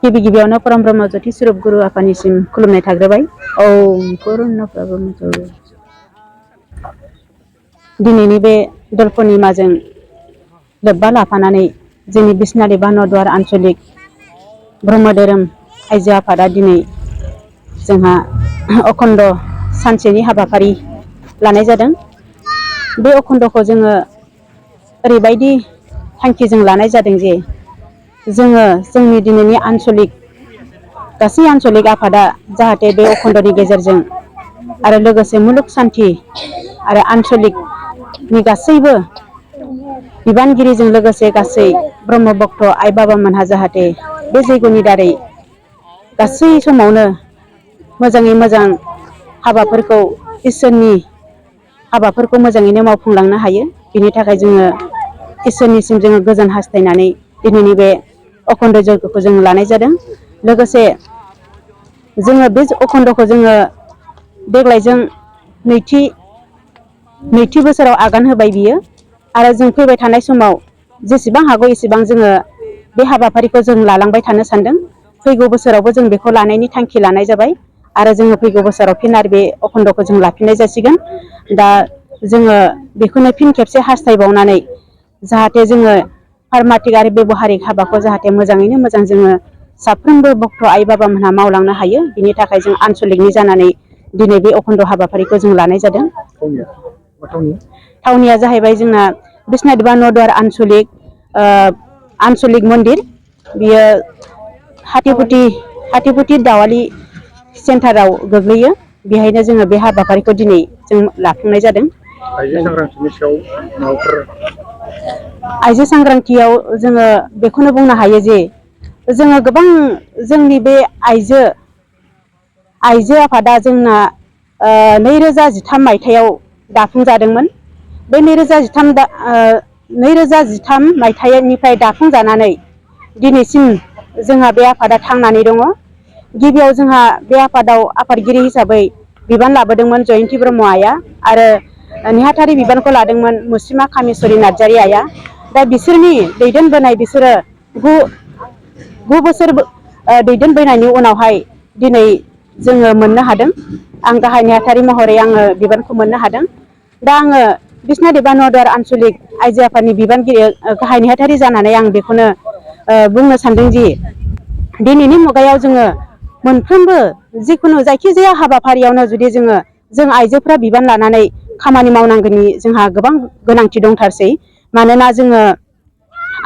गिबि गिबियावनो परम ब्रह्म ज्योति स्वरूप गुरु आफानिसिम खुलुमनाय थाग्रोबाय। ओम पुर्न प्रब्रह्म दिनैनि बे दल पुर्निमाजों लोब्बा लाफानानै जोंनि बिसनारि बा नदुवार आन्चलिक ब्रह्म धोरोम आइजो आफादा दिनै जोंहा अखण्ड सानसेनि हाबाफारि लानाय जादों। बे अखण्डखौ जोङो ओरैबायदि थांखिजों लानाय जादों जे जोङो जोंनि दिनैनि आन्चलिक गासै आन्चलिक आफादा जाहाथे बे अखण्डनि गेजेरजों आरो लोगोसे मुलुग सान्थि आरो आन्चलिकनि गासैबो बिबानगिरिजों लोगोसे गासै ब्रह्म भक्त आइ बाबामोनहा जाहाथे बे जैग'नि दारै गासै समावनो मोजाङै मोजां हाबाफोरखौ इसोरनि हाबाफोरखौ मोजाङैनो मावफुंलांनो हायो। बिनि थाखाय जोङो इसोरनिसिम जोङो गोजोन हास्थायनानै दिनैनि बे अखण्ड यज्ञखौ जोङो लानाय जादों। लोगोसे जोङो बे अखण्डखौ जोङो देग्लायजों नैथि बोसोराव आगान होबाय बियो आरो जों फैबाय थानाय समाव जेसेबां हागौ एसेबां जोङो बे हाबाफारिखौ जों लालांबाय थानो सानदों। फैगौ बोसोरावबो जों बेखौ लानायनि थांखि लानाय जाबाय आरो जोङो फैगौ बोसोराव फिन आरो बे अखण्डखौ जों लाफिननाय जासिगोन। दा जोङो बेखौनो फिन खेबसे हास्थायबावनानै जाहाथे जोङो पारमाटिक आरो बेबहारिक हाबाखौ जाहाथे मोजाङैनो मोजां जोङो साफ्रोमबो भक्त आइ बाबामोनहा मावलांनो हायो। बिनि थाखाय जों आन्चलिकनि जानानै दिनै बे अखण्ड हाबाफारिखौ जों लानाय जादों। थावनिया जाहैबाय जोंना बिसनारि बा नदुवार आन्चलिक मन्दिर। बियो हाथिफुथि दावलि सेन्टाराव गोग्लैयो। बेहायनो जोङो बे हाबाफारिखौ दिनै जों लाफुंनाय जादों। आइजो सांग्रांथिनि सायाव माबाफोर आइजो सांग्रांथियाव जोङो बेखौनो बुंनो हायो जे जोङो गोबां जोंनि बे आइजो आफादा जोंना 2013 मायथाइयाव दाफुंजादोंमोन। बे 2013 मायथाइनिफ्राय दाफुंजानानै दिनैसिम जोंहा बे आफादा थांनानै दङ। गिबियाव जोंहा बे आफादाव आफादगिरि हिसाबै बिबान लाबोदोंमोन जयन्ति ब्रह्म आइआ आरो नेहाथारि बिबानखौ लादोंमोन मुस्रिमा कामेस्वरि नार्जारि आइआ। दा बिसोरनि दैदेनबोनाय बिसोरो 9 बोसोर दैदेनबोनायनि उनावहाय दिनै जोङो मोननो हादों। आं गाहाय नेहाथारि महरै आङो बिबानखौ मोननो हादों। दा आङो बिसनारि बा नदुवार आन्चलिक आइजो आफादनि बिबानगिरि गाहाय नेहाथारि जानानै आं बेखौनो बुंनो सानदोंदि दिनैनि मुगायाव जोङो मोनफ्रोमबो जिखुनु जायखिजाया हाबाफारियावनो जुदि जों आइजोफ्रा बिबान लानानै खामानि मावनांगौनि जोंहा गोबां गोनांथि दंथारसै। मानोना जोङो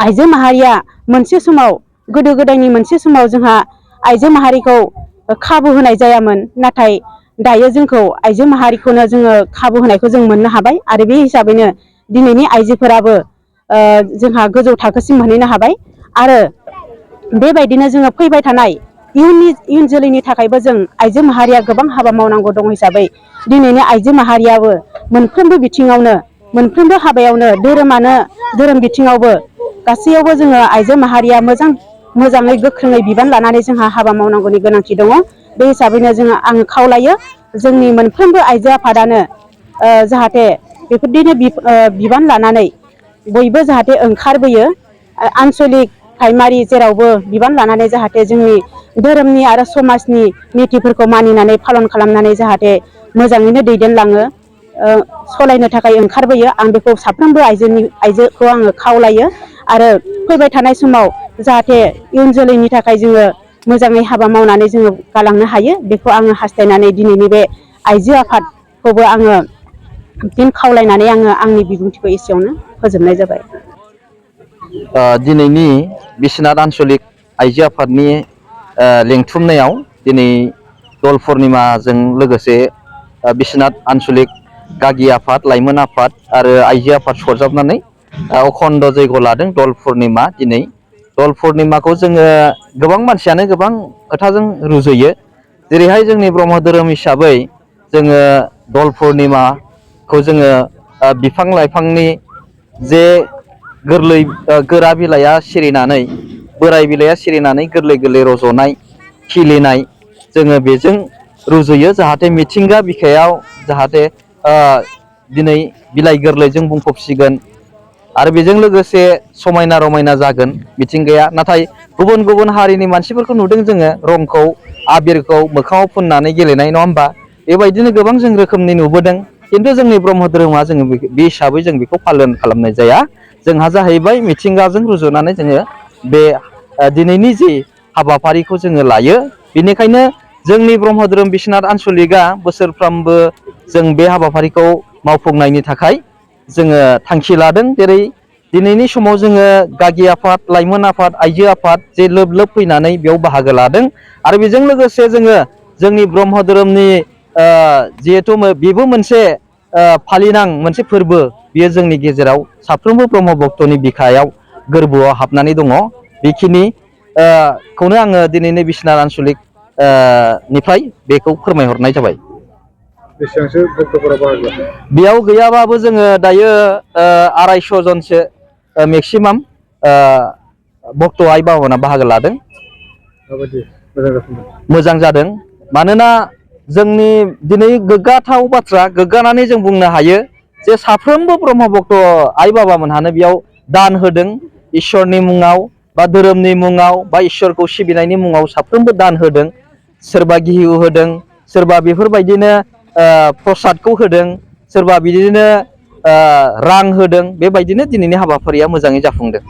आइजो माहारिया मोनसे समाव गोदो गोदायनि मोनसे समाव जोंहा आइजो माहारिखौ खाबु होनाय जायामोन। नाथाय दायो जोंखौ आइजो माहारिखौनो जोङो खाबु होनायखौ जों मोननो हाबाय आरो बे हिसाबैनो दिनैनि आइजोफोराबो जोंहा गोजौ थाखोसिम मोनहैनो हाबाय आरो बेबायदिनो जोङो फैबाय थानाय इयुन जोलैनि थाखायबो जों आइजो माहारिया गोबां हाबा मावनांगौ दं हिसाबै दिनैनि आइजो माहारियाबो मोनफ्रोमबो बिथिङावनो मोनफ्रोमबो हाबायावनो धोरोम बिथिङावबो गासैयावबो जोङो आइजो माहारिया मोजाङै गोख्रोङै बिबान लानानै जोंहा हाबा मावनांगौनि गोनांथि दङ। बे हिसाबैनो आं खावलायो जोंनि मोनफ्रोमबो आइजो आफादानो जाहाथे बेफोरदिनो बिबान लानानै बयबो जाहाथे ओंखारबोयो। आन्चलिक प्राइमारि जेरावबो बिबान लानानै जाहाथे जोंनि धोरोमनि आरो समाजनि नितिफोरखौ मानिनानै फालन खालामनानै जाहाथे मोजाङैनो दैदेनलाङो सालायनो थाखाय ओंखारबोयो। आं बेखौ साफ्रोमबो आइजोखौ आङो खावलायो आरो फैबाय थानाय समाव जाहाथे इयुन जोलैनि थाखाय जोङो मोजाङै हाबा मावनानै जोङो गालांनो हायो। बेखौ आङो हास्थायनानै दिनैनि बे आइजो आफादखौबो आङो फिन खावलायनानै आङो आंनि बिबुंथिखौ एसेयावनो फोजोबनाय जाबाय। दिनैनि बिस्वनाथ आन्चलिक आइजो आफादनि लिंथुमनायाव दिनै दल पुर्निमाजों लोगोसे बिस्वनाथ आन्चलिक गागि आफाद, लाइमोन आफाद आरो आइजो आफाद सरजाबनानै अखण्ड जैग लादों दल पुर्निमा। दिनै दल पुर्निमाखौ जोङो गोबां मानसियानो गोबां खोथाजों रुजुयो। जेरैहाय जोंनि ब्रह्म धोरोम हिसाबै जोङो दल पुर्निमाखौ जोङो बिफां लाइफांनि जे गोरा बिलाइया सिरिनानै बोराय बिलाइया सिरिनानै गोरलै गोरलै रज'नाय खिलिनाय जोङो बेजों रुजुयो। जाहाथे मिथिंगा बिखायाव जाहाथे दिनै बिलाइ गोरलैजों बुंफबसिगोन आरो बेजों लोगोसे समायना रमायना जागोन मिथिंगाया। नाथाय गुबुन गुबुन हारिनि मानसिफोरखौ नुदों जोङो रंखौ आबिरखौ मोखाङाव फुननानै गेलेनाय नङा होमबा बेबायदिनो गोबां जों रोखोमनि नुबोदों खिन्थु जोंनि ब्रह्म धोरोमा जोङो बे हिसाबै जों बेखौ पालन खालामनाय जाया जोंहा जाहैबाय मिथिंगाजों रुजुनानै जोङो बे दिनैनि जि हाबाफारिखौ जोङो लायो बेनिखायनो जोंनि ब्रह्म धोरोम बिश्वनाथ आन्सलिकआ बोसोरफ्रोमबो जों बे हाबाफारिखौ मावफुंनायनि थाखाय जोङो थांखि लादों जेरै दिनैनि समाव जोङो गागि आफाद लाइमोन आफाद आइजो आफाद जे लोब लोब फैनानै बेयाव बाहागो लादों आरो बेजों लोगोसे जोङो जोंनि ब्रह्म धोरोमनि जिहेथु बेबो मोनसे फालिनां मोनसे फोरबो बियो जोंनि गेजेराव साफ्रोमबो ब्रह्म भक्तनि बिखायाव गोरबोआव हाबनानै दङ बेखिनि खौनो आङो दिनैनि बिश्वनाथ आन्सलिक निफ्राय बेखौ फोरमायहरनाय जाबाय। बेसेबांसो भक्तफोरा बाहागो लादों? बेयाव गैयाबाबो जोङो दायो 250 जनसो मेक्सिमाम भक्त आइ बाबामोना बाहागो लादों। माबायदि मोजां जाफुंदों? मोजां जादों मानोना जोंनि दिनै गोग्गाथाव बाथ्रा गोग्गानानै जों बुंनो हायो जे साफ्रोमबो ब्रह्म भक्त आइ बाबामोनहानो बेयाव दान होदों इसोरनि मुङाव बा धोरोमनि मुङाव बा इसोरखौ सिबिनायनि मुङाव साफ्रोमबो दान होदों सोरबा गिहि होदों सोरबा बेफोरबायदिनो प्रसादखौ होदों सोरबा बिदिनो रां होदों बेबायदिनो दिनैनि हाबाफारिया मोजाङै जाफुंदों।